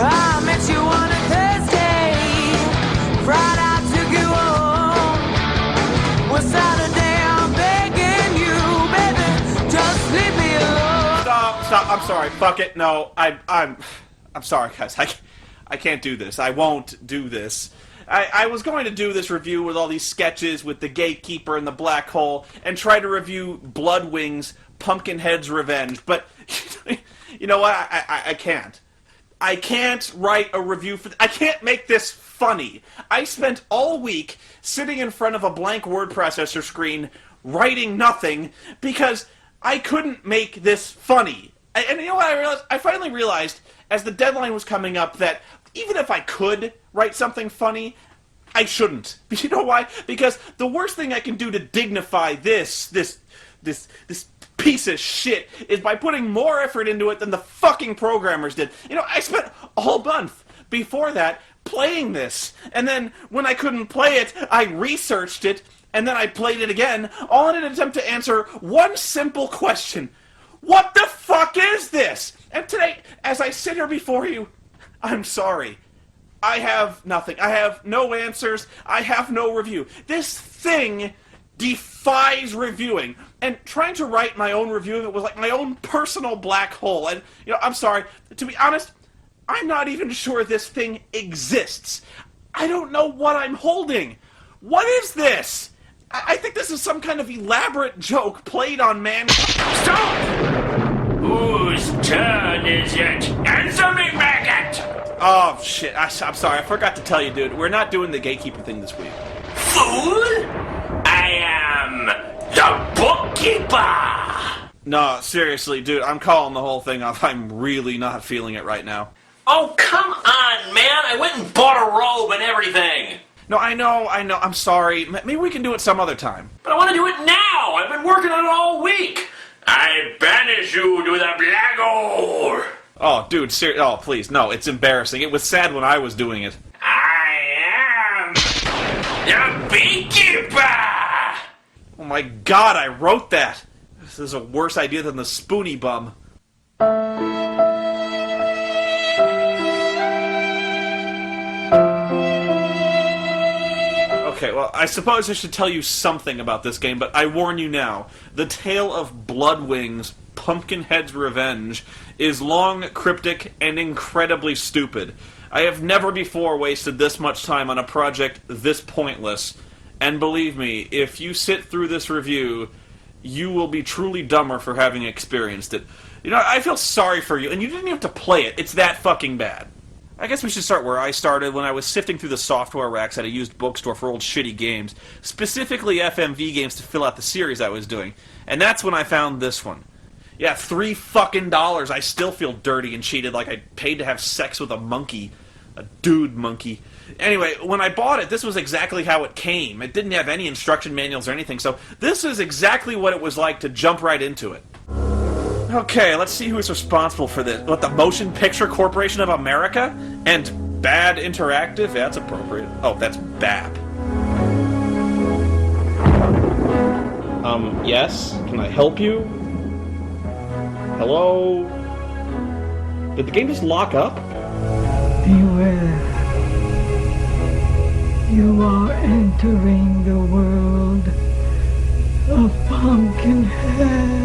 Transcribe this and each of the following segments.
I met you on a Thursday, Friday I took you home. Well, Saturday I'm begging you, baby, just leave me alone. Stop, I'm sorry, fuck it, no, I'm sorry, guys, I can't do this, I won't do this. I was going to do this review with all these sketches with the gatekeeper and the black hole, and try to review Bloodwing's Pumpkinhead's Revenge, but you know what, I can't. I can't write a review for... I can't make this funny. I spent all week sitting in front of a blank word processor screen writing nothing because I couldn't make this funny. And you know what I finally realized, as the deadline was coming up, that even if I could write something funny, I shouldn't. You know why? Because the worst thing I can do to dignify this piece of shit is by putting more effort into it than the fucking programmers did. You know, I spent a whole month before that playing this, and then when I couldn't play it, I researched it, and then I played it again, all in an attempt to answer one simple question. What the fuck is this? And today, as I sit here before you, I'm sorry. I have nothing. I have no answers. I have no review. This thing defies reviewing. And trying to write my own review of it was like my own personal black hole. And, you know, I'm sorry. To be honest, I'm not even sure this thing exists. I don't know what I'm holding. What is this? I think this is some kind of elaborate joke played on mankind. Stop! Whose turn is it? Answer me, maggot! Oh, shit. I'm sorry. I forgot to tell you, dude. We're not doing the gatekeeper thing this week. Fool! I am the bookkeeper! No, seriously, dude. I'm calling the whole thing off. I'm really not feeling it right now. Oh, come on, man! I went and bought a robe and everything! No, I know. I'm sorry. Maybe we can do it some other time. But I want to do it now! I've been working on it all week! I banish you to the black hole! Oh, dude, seriously. Oh, please. No, it's embarrassing. It was sad when I was doing it. I am the beekeeper! Oh my god, I wrote that! This is a worse idea than the Spoony bum. Okay, well, I suppose I should tell you something about this game, but I warn you now. The tale of Bloodwing's Pumpkinhead's Revenge is long, cryptic, and incredibly stupid. I have never before wasted this much time on a project this pointless. And believe me, if you sit through this review, you will be truly dumber for having experienced it. You know, I feel sorry for you, and you didn't even have to play it. It's that fucking bad. I guess we should start where I started, when I was sifting through the software racks at a used bookstore for old shitty games, specifically FMV games to fill out the series I was doing. And that's when I found this one. Yeah, $3 fucking. I still feel dirty and cheated like I paid to have sex with a monkey. A dude monkey. Anyway, when I bought it, this was exactly how it came. It didn't have any instruction manuals or anything, so this is exactly what it was like to jump right into it. Okay, let's see who's responsible for this. What, the Motion Picture Corporation of America? And Bad Interactive? Yeah, that's appropriate. Oh, that's BAP. Yes? Can I help you? Hello? Did the game just lock up? Beware. You are entering the world of Pumpkinhead.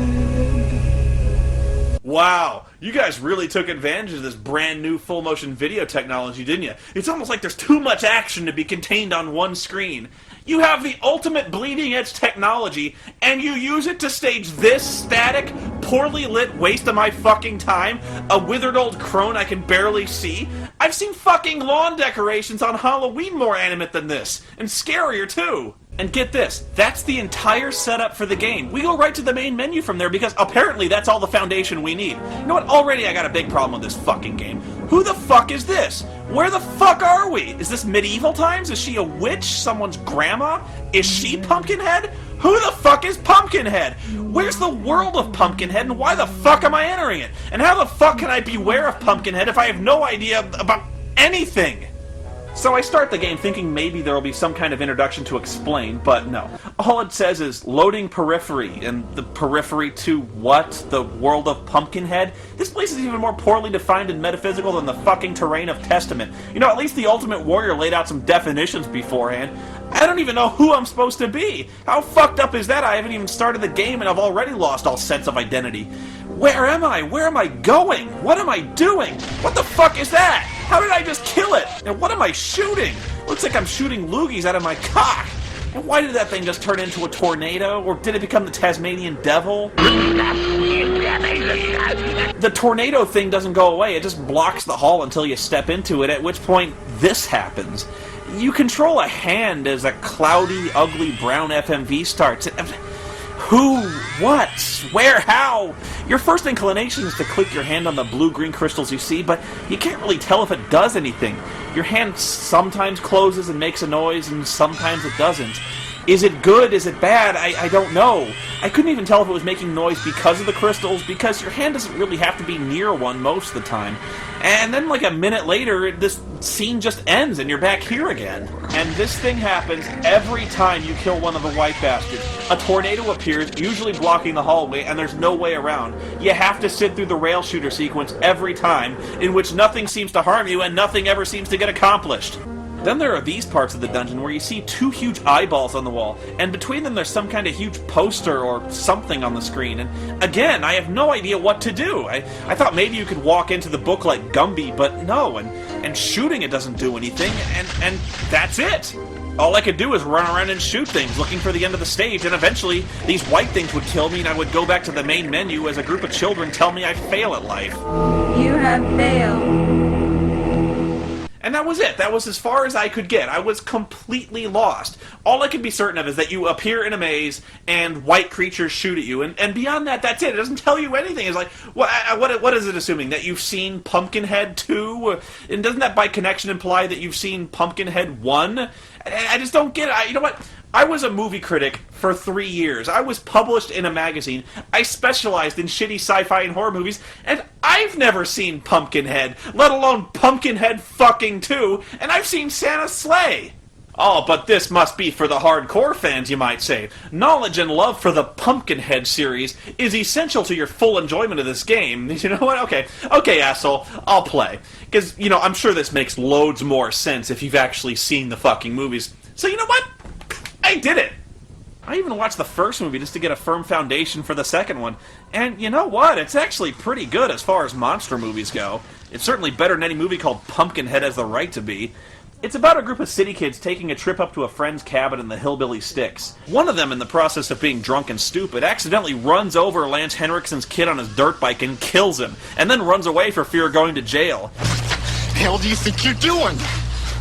Wow, you guys really took advantage of this brand new full motion video technology, didn't you? It's almost like there's too much action to be contained on one screen. You have the ultimate bleeding edge technology, and you use it to stage this static, poorly lit waste of my fucking time? A withered old crone I can barely see? I've seen fucking lawn decorations on Halloween more animate than this, and scarier too. And get this, that's the entire setup for the game. We go right to the main menu from there because apparently that's all the foundation we need. You know what, already I got a big problem with this fucking game. Who the fuck is this? Where the fuck are we? Is this medieval times? Is she a witch? Someone's grandma? Is she Pumpkinhead? Who the fuck is Pumpkinhead? Where's the world of Pumpkinhead and why the fuck am I entering it? And how the fuck can I beware of Pumpkinhead if I have no idea about anything? So I start the game thinking maybe there will be some kind of introduction to explain, but no. All it says is, loading periphery, and the periphery to what? The world of Pumpkinhead? This place is even more poorly defined and metaphysical than the fucking terrain of Testament. You know, at least the Ultimate Warrior laid out some definitions beforehand. I don't even know who I'm supposed to be! How fucked up is that? I haven't even started the game and I've already lost all sense of identity. Where am I? Where am I going? What am I doing? What the fuck is that? How did I just kill it? And what am I shooting? Looks like I'm shooting loogies out of my cock. And why did that thing just turn into a tornado? Or did it become the Tasmanian devil? The tornado thing doesn't go away. It just blocks the hall until you step into it, at which point this happens. You control a hand as a cloudy, ugly brown FMV starts. Who? What? Where? How? Your first inclination is to click your hand on the blue-green crystals you see, but you can't really tell if it does anything. Your hand sometimes closes and makes a noise, and sometimes it doesn't. Is it good? Is it bad? I don't know. I couldn't even tell if it was making noise because of the crystals, because your hand doesn't really have to be near one most of the time. And then like a minute later, this scene just ends and you're back here again. And this thing happens every time you kill one of the white bastards. A tornado appears, usually blocking the hallway, and there's no way around. You have to sit through the rail shooter sequence every time, in which nothing seems to harm you and nothing ever seems to get accomplished. Then there are these parts of the dungeon where you see two huge eyeballs on the wall, and between them there's some kind of huge poster or something on the screen, and again, I have no idea what to do. I thought maybe you could walk into the book like Gumby, but no, and shooting it doesn't do anything, and that's it! All I could do is run around and shoot things, looking for the end of the stage, and eventually these white things would kill me and I would go back to the main menu as a group of children tell me I fail at life. You have failed. And that was it. That was as far as I could get. I was completely lost. All I could be certain of is that you appear in a maze and white creatures shoot at you. And beyond that, that's it. It doesn't tell you anything. It's like, what is it assuming? That you've seen Pumpkinhead 2? And doesn't that by connection imply that you've seen Pumpkinhead 1? I just don't get it. You know what? I was a movie critic for 3 years. I was published in a magazine. I specialized in shitty sci-fi and horror movies, and I've never seen Pumpkinhead, let alone Pumpkinhead fucking 2, and I've seen Santa's Sleigh. Oh, but this must be for the hardcore fans, you might say. Knowledge and love for the Pumpkinhead series is essential to your full enjoyment of this game. You know what? Okay, asshole, I'll play. Because, you know, I'm sure this makes loads more sense if you've actually seen the fucking movies. So you know what? I did it! I even watched the first movie just to get a firm foundation for the second one. And you know what? It's actually pretty good as far as monster movies go. It's certainly better than any movie called Pumpkinhead has the right to be. It's about a group of city kids taking a trip up to a friend's cabin in the hillbilly sticks. One of them, in the process of being drunk and stupid, accidentally runs over Lance Henriksen's kid on his dirt bike and kills him, and then runs away for fear of going to jail. The hell do you think you're doing?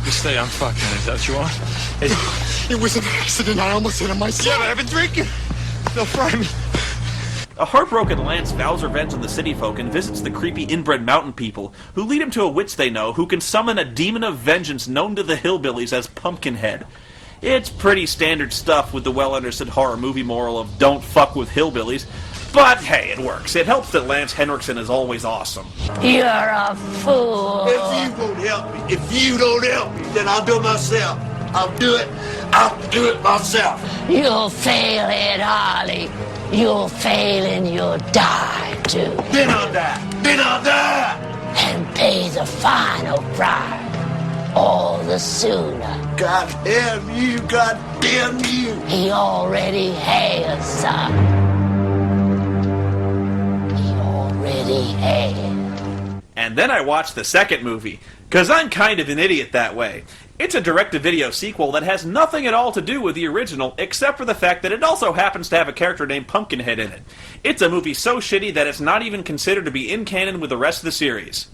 You say I'm fucking, is that what you want? It was an accident. I almost hit him myself. Yeah, but I've been drinking. They'll fry me. A heartbroken Lance vows revenge on the city folk and visits the creepy inbred mountain people, who lead him to a witch they know who can summon a demon of vengeance known to the hillbillies as Pumpkinhead. It's pretty standard stuff with the well-understood horror movie moral of don't fuck with hillbillies, but hey, it works. It helps that Lance Henriksen is always awesome. You're a fool. If you won't help me, if you don't help me, then I'll do it myself. I'll do it myself. You'll fail it, Harley. You'll fail and you'll die, too. Then I'll die. And pay the final price all the sooner. God damn you. He already has, son. He already has. And then I watched the second movie, because I'm kind of an idiot that way. It's a direct-to-video sequel that has nothing at all to do with the original, except for the fact that it also happens to have a character named Pumpkinhead in it. It's a movie so shitty that it's not even considered to be in canon with the rest of the series.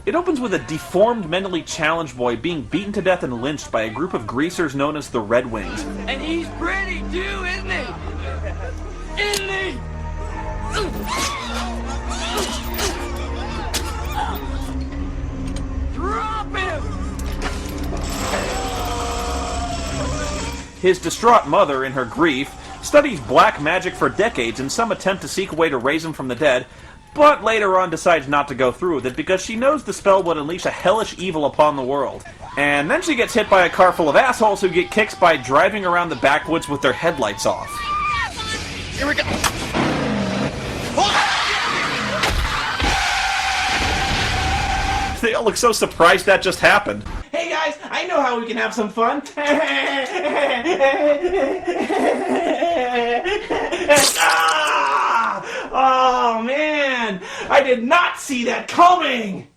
It opens with a deformed, mentally challenged boy being beaten to death and lynched by a group of greasers known as the Red Wings. And he's pretty too, isn't he? Isn't he? Drop him! His distraught mother, in her grief, studies black magic for decades in some attempt to seek a way to raise him from the dead, but later on decides not to go through with it because she knows the spell would unleash a hellish evil upon the world. And then she gets hit by a car full of assholes who get kicks by driving around the backwoods with their headlights off. Here we go. They all look so surprised that just happened. Hey guys, I know how we can have some fun. Ah! Oh man, I did not see that coming!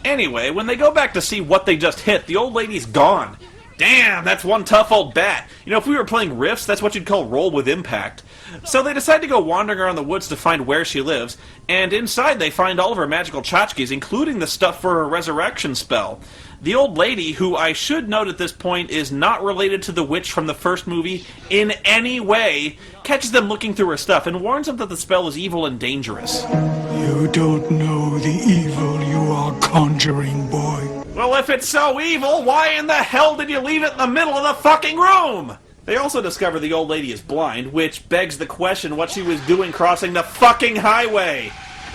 Anyway, when they go back to see what they just hit, the old lady's gone. Damn, that's one tough old bat. You know, if we were playing Riffs, that's what you'd call roll with impact. So they decide to go wandering around the woods to find where she lives, and inside they find all of her magical tchotchkes, including the stuff for her resurrection spell. The old lady, who I should note at this point is not related to the witch from the first movie in any way, catches them looking through her stuff and warns them that the spell is evil and dangerous. You don't know the evil you are conjuring, boy. Well, if it's so evil, why in the hell did you leave it in the middle of the fucking room? They also discover the old lady is blind, which begs the question what she was doing crossing the fucking highway.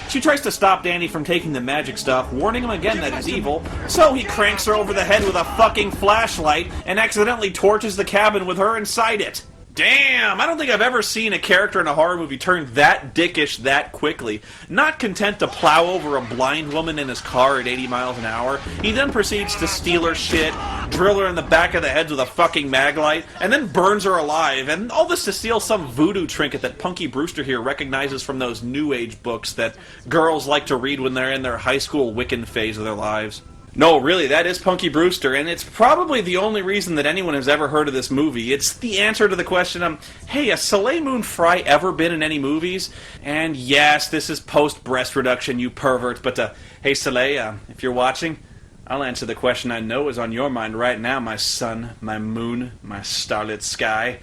She tries to stop Danny from taking the magic stuff, warning him again that it's evil, so he cranks her over the head with a fucking flashlight and accidentally torches the cabin with her inside it. Damn, I don't think I've ever seen a character in a horror movie turn that dickish that quickly. Not content to plow over a blind woman in his car at 80 miles an hour, he then proceeds to steal her shit, drill her in the back of the head with a fucking maglite, and then burns her alive, and all this to steal some voodoo trinket that Punky Brewster here recognizes from those New Age books that girls like to read when they're in their high school Wiccan phase of their lives. No, really, that is Punky Brewster, and it's probably the only reason that anyone has ever heard of this movie. It's the answer to the question, hey, has Soleil Moon Frye ever been in any movies? And yes, this is post-breast reduction, you pervert, but, hey, Soleil, if you're watching, I'll answer the question I know is on your mind right now, my sun, my moon, my starlit sky.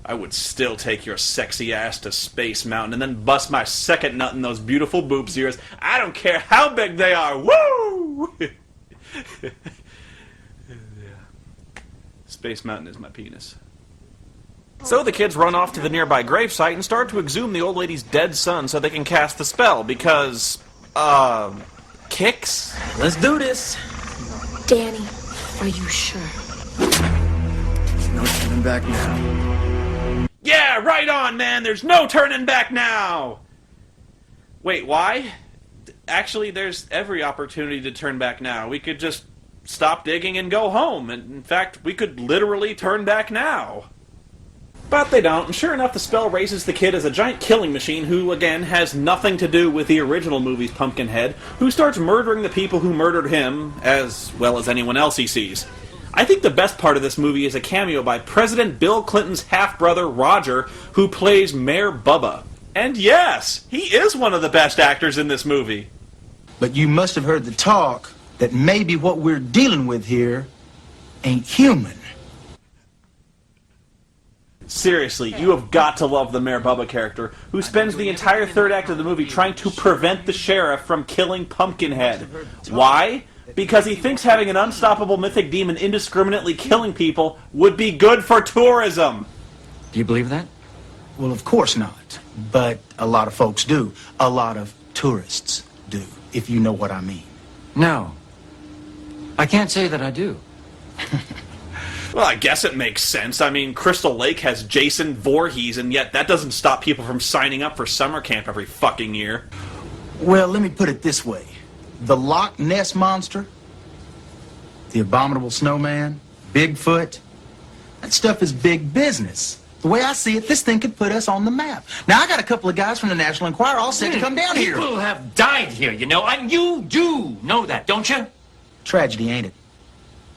I would still take your sexy ass to Space Mountain and then bust my second nut in those beautiful boobs of yours. I don't care how big they are. Woo! Space Mountain is my penis. So the kids run off to the nearby gravesite and start to exhume the old lady's dead son so they can cast the spell because, kicks? Let's do this. Danny, are you sure? No turning back now. Yeah, right on, man! There's no turning back now! Wait, why? Actually, there's every opportunity to turn back now. We could just stop digging and go home. And in fact, we could literally turn back now. But they don't, and sure enough, the spell raises the kid as a giant killing machine who, again, has nothing to do with the original movie's Pumpkinhead, who starts murdering the people who murdered him, as well as anyone else he sees. I think the best part of this movie is a cameo by President Bill Clinton's half-brother, Roger, who plays Mayor Bubba. And yes, he is one of the best actors in this movie. But you must have heard the talk that maybe what we're dealing with here ain't human. Seriously, you have got to love the Mayor Bubba character, who spends the entire third act of the movie trying to prevent the sheriff from killing Pumpkinhead. Why? Because he thinks having an unstoppable mythic demon indiscriminately killing people would be good for tourism. Do you believe that? Well, of course not. But a lot of folks do. A lot of tourists do, if you know what I mean. No. I can't say that I do. Well, I guess it makes sense. I mean, Crystal Lake has Jason Voorhees, and yet that doesn't stop people from signing up for summer camp every fucking year. Well, let me put it this way. The Loch Ness Monster, the Abominable Snowman, Bigfoot, that stuff is big business. The way I see it, this thing could put us on the map. Now, I got a couple of guys from the National Enquirer all set to come down here. People have died here, you know, and you do know that, don't you? Tragedy, ain't it?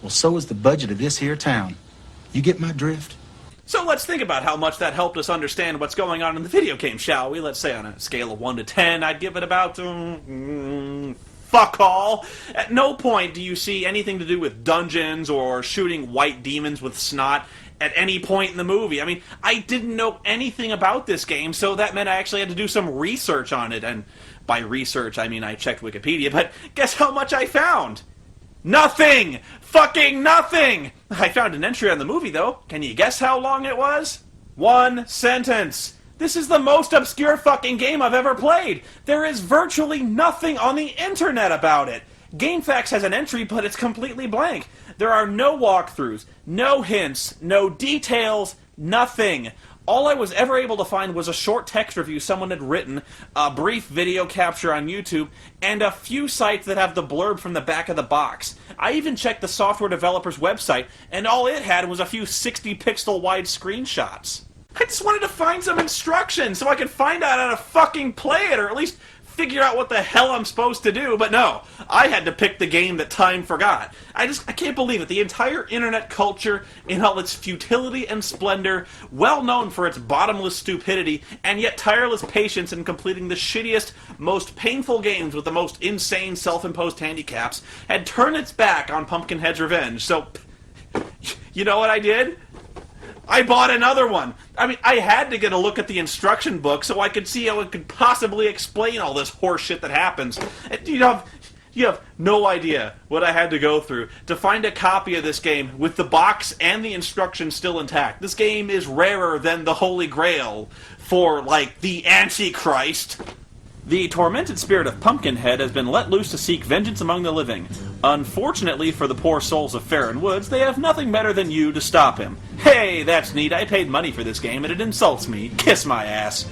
Well, so is the budget of this here town. You get my drift? So let's think about how much that helped us understand what's going on in the video game, shall we? Let's say on a scale of 1 to 10, I'd give it about, fuck all. At no point do you see anything to do with dungeons or shooting white demons with snot at any point in the movie. I mean, I didn't know anything about this game, so that meant I actually had to do some research on it. And by research, I mean I checked Wikipedia, but guess how much I found? Nothing! Fucking nothing! I found an entry on the movie, though. Can you guess how long it was? 1 sentence. This is the most obscure fucking game I've ever played. There is virtually nothing on the internet about it. GameFAQs has an entry, but it's completely blank. There are no walkthroughs, no hints, no details, nothing. All I was ever able to find was a short text review someone had written, a brief video capture on YouTube, and a few sites that have the blurb from the back of the box. I even checked the software developer's website, and all it had was a few 60-pixel wide screenshots. I just wanted to find some instructions so I could find out how to fucking play it, or at least figure out what the hell I'm supposed to do, but no. I had to pick the game that time forgot. I can't believe it. The entire internet culture, in all its futility and splendor, well known for its bottomless stupidity, and yet tireless patience in completing the shittiest, most painful games with the most insane self-imposed handicaps, had turned its back on Pumpkinhead's revenge. So, you know what I did? I bought another one. I mean, I had to get a look at the instruction book so I could see how it could possibly explain all this horse shit that happens. You have no idea what I had to go through to find a copy of this game with the box and the instructions still intact. This game is rarer than the Holy Grail for, like, the Antichrist. The tormented spirit of Pumpkinhead has been let loose to seek vengeance among the living. Unfortunately for the poor souls of Farron Woods, they have nothing better than you to stop him. Hey, that's neat. I paid money for this game and it insults me. Kiss my ass.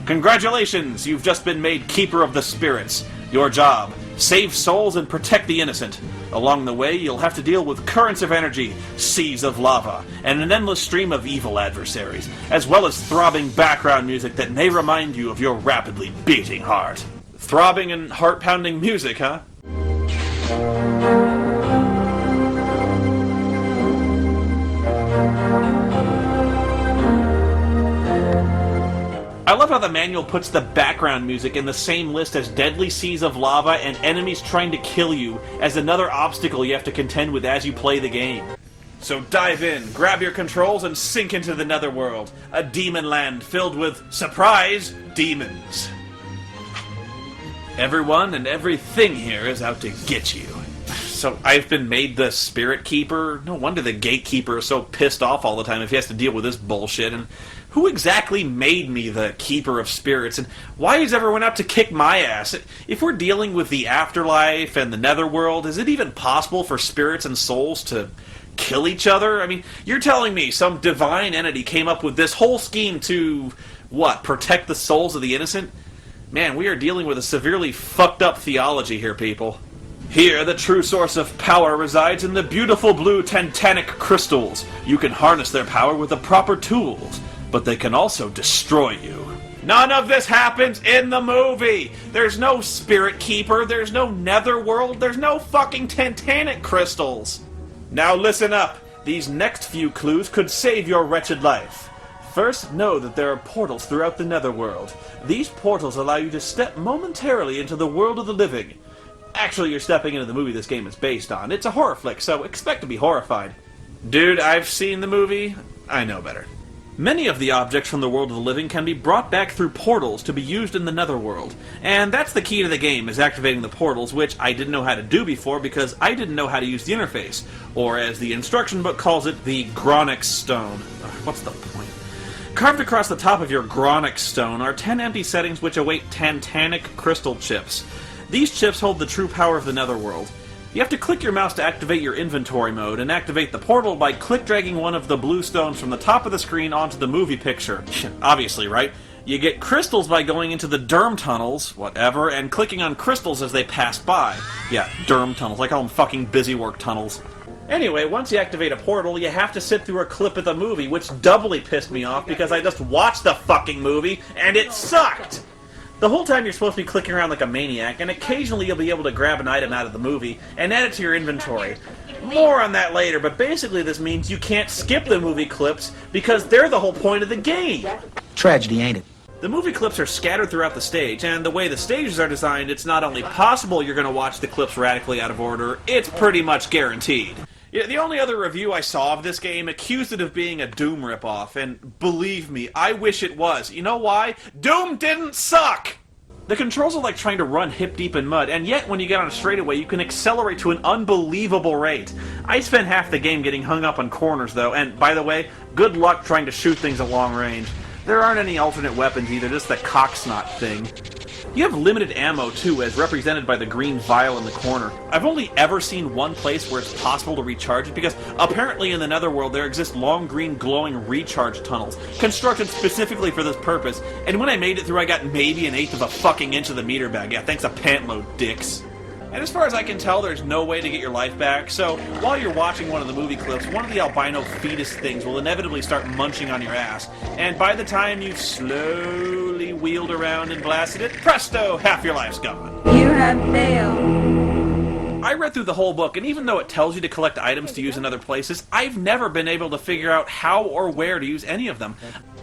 Congratulations, you've just been made Keeper of the Spirits. Your job: save souls and protect the innocent. Along the way, you'll have to deal with currents of energy, seas of lava, and an endless stream of evil adversaries, as well as throbbing background music that may remind you of your rapidly beating heart. Throbbing and heart-pounding music, huh? I love how the manual puts the background music in the same list as deadly seas of lava and enemies trying to kill you as another obstacle you have to contend with as you play the game. So dive in, grab your controls, and sink into the netherworld, a demon land filled with, surprise, demons. Everyone and everything here is out to get you. So I've been made the Spirit Keeper? No wonder the Gatekeeper is so pissed off all the time if he has to deal with this bullshit. And who exactly made me the Keeper of Spirits? And why is everyone out to kick my ass? If we're dealing with the afterlife and the netherworld, is it even possible for spirits and souls to kill each other? I mean, you're telling me some divine entity came up with this whole scheme to, what, protect the souls of the innocent? Man, we are dealing with a severely fucked up theology here, people. Here, the true source of power resides in the beautiful blue tantanic crystals. You can harness their power with the proper tools, but they can also destroy you. None of this happens in the movie! There's no Spirit Keeper, there's no Netherworld, there's no fucking tantanic crystals! Now listen up. These next few clues could save your wretched life. First, know that there are portals throughout the Netherworld. These portals allow you to step momentarily into the world of the living. Actually, you're stepping into the movie this game is based on. It's a horror flick, so expect to be horrified. Dude, I've seen the movie. I know better. Many of the objects from the world of the living can be brought back through portals to be used in the Netherworld. And that's the key to the game, is activating the portals, which I didn't know how to do before because I didn't know how to use the interface. Or, as the instruction book calls it, the Gronix Stone. What's the point? Carved across the top of your Gronix Stone are 10 empty settings which await tantanic crystal chips. These chips hold the true power of the Netherworld. You have to click your mouse to activate your inventory mode, and activate the portal by click-dragging one of the blue stones from the top of the screen onto the movie picture. Obviously, right? You get crystals by going into the derm tunnels, whatever, and clicking on crystals as they pass by. Yeah, derm tunnels, I call them fucking busy work tunnels. Anyway, once you activate a portal, you have to sit through a clip of the movie, which doubly pissed me off because I just watched the fucking movie, and it sucked! The whole time you're supposed to be clicking around like a maniac, and occasionally you'll be able to grab an item out of the movie and add it to your inventory. More on that later, but basically this means you can't skip the movie clips because they're the whole point of the game. Tragedy, ain't it? The movie clips are scattered throughout the stage, and the way the stages are designed, it's not only possible you're going to watch the clips radically out of order, it's pretty much guaranteed. Yeah, the only other review I saw of this game accused it of being a Doom ripoff, and believe me, I wish it was. You know why? Doom didn't suck! The controls are like trying to run hip-deep in mud, and yet when you get on a straightaway, you can accelerate to an unbelievable rate. I spent half the game getting hung up on corners, though, and by the way, good luck trying to shoot things at long range. There aren't any alternate weapons either, just the cocksnot thing. You have limited ammo too, as represented by the green vial in the corner. I've only ever seen one place where it's possible to recharge it, because apparently in the netherworld there exist long green glowing recharge tunnels, constructed specifically for this purpose, and when I made it through I got maybe an eighth of a fucking inch of the meter bag. Yeah, thanks a pantload, dicks. And as far as I can tell, there's no way to get your life back, so while you're watching one of the movie clips, one of the albino fetus things will inevitably start munching on your ass, and by the time you've slowly wheeled around and blasted it, presto, half your life's gone. You have failed. I read through the whole book, and even though it tells you to collect items to use in other places, I've never been able to figure out how or where to use any of them.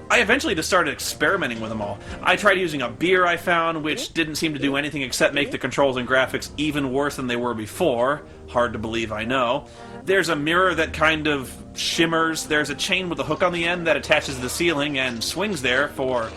I eventually just started experimenting with them all. I tried using a beer I found, which didn't seem to do anything except make the controls and graphics even worse than they were before. Hard to believe, I know. There's a mirror that kind of shimmers. There's a chain with a hook on the end that attaches to the ceiling and swings there for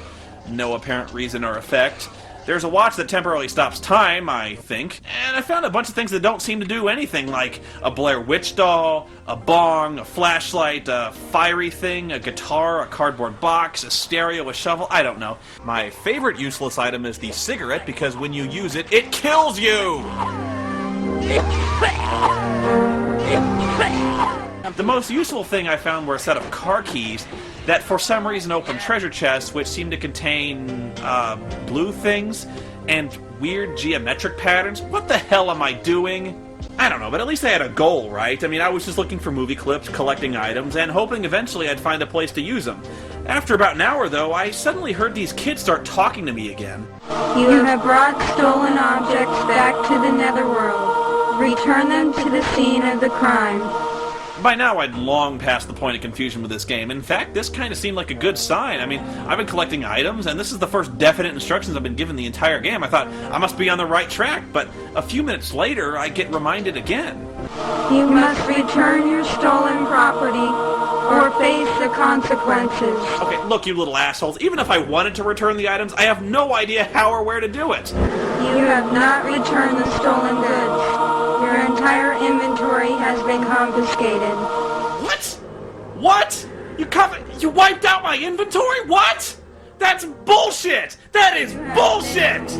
no apparent reason or effect. There's a watch that temporarily stops time, I think, and I found a bunch of things that don't seem to do anything, like a Blair Witch doll, a bong, a flashlight, a fiery thing, a guitar, a cardboard box, a stereo, a shovel, I don't know. My favorite useless item is the cigarette, because when you use it, it kills you! The most useful thing I found were a set of car keys that for some reason opened treasure chests, which seemed to contain blue things and weird geometric patterns. What the hell am I doing? I don't know, but at least I had a goal, right? I mean, I was just looking for movie clips, collecting items, and hoping eventually I'd find a place to use them. After about an hour, though, I suddenly heard these kids start talking to me again. You have brought stolen objects back to the netherworld. Return them to the scene of the crime. By now, I'd long passed the point of confusion with this game. In fact, this kind of seemed like a good sign. I mean, I've been collecting items, and this is the first definite instructions I've been given the entire game. I thought, I must be on the right track, but a few minutes later, I get reminded again. You must return your stolen property, or face the consequences. Okay, look, you little assholes. Even if I wanted to return the items, I have no idea how or where to do it. You have not returned the stolen goods. Your entire inventory has been confiscated. What? What? You wiped out my inventory? What? That's bullshit! That is bullshit!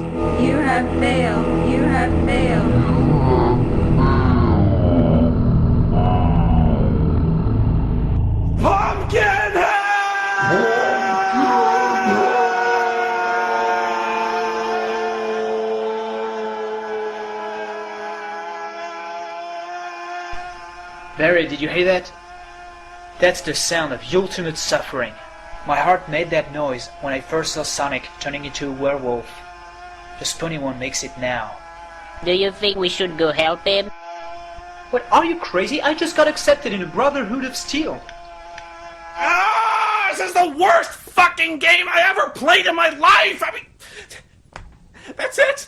You have failed. You have failed. Pumpkinhead! Barry, did you hear that? That's the sound of ultimate suffering. My heart made that noise when I first saw Sonic turning into a werewolf. The Spoony one makes it now. Do you think we should go help him? What, are you crazy? I just got accepted in the Brotherhood of Steel. Ah! This is the worst fucking game I ever played in my life! I mean... That's it!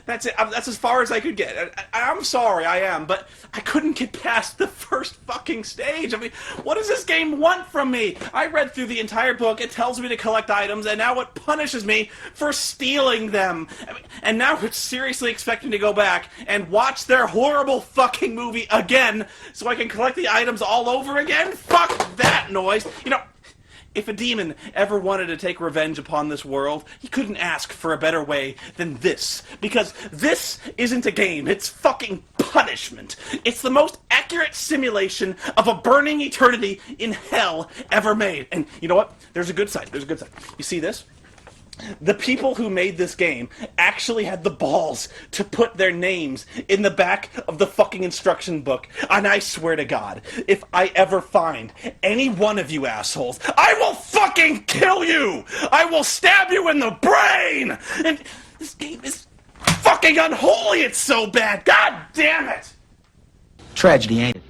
That's it. That's as far as I could get. I'm sorry, I am, but I couldn't get past the first fucking stage. I mean, what does this game want from me? I read through the entire book, it tells me to collect items, and now it punishes me for stealing them. I mean, and now it's seriously expecting to go back and watch their horrible fucking movie again so I can collect the items all over again? Fuck that noise. You know, if a demon ever wanted to take revenge upon this world, he couldn't ask for a better way than this. Because this isn't a game, it's fucking punishment. It's the most accurate simulation of a burning eternity in hell ever made. And you know what? There's a good side. There's a good side. You see this? The people who made this game actually had the balls to put their names in the back of the fucking instruction book. And I swear to God, if I ever find any one of you assholes, I will fucking kill you! I will stab you in the brain! And this game is fucking unholy, it's so bad! God damn it! Tragedy, ain't it?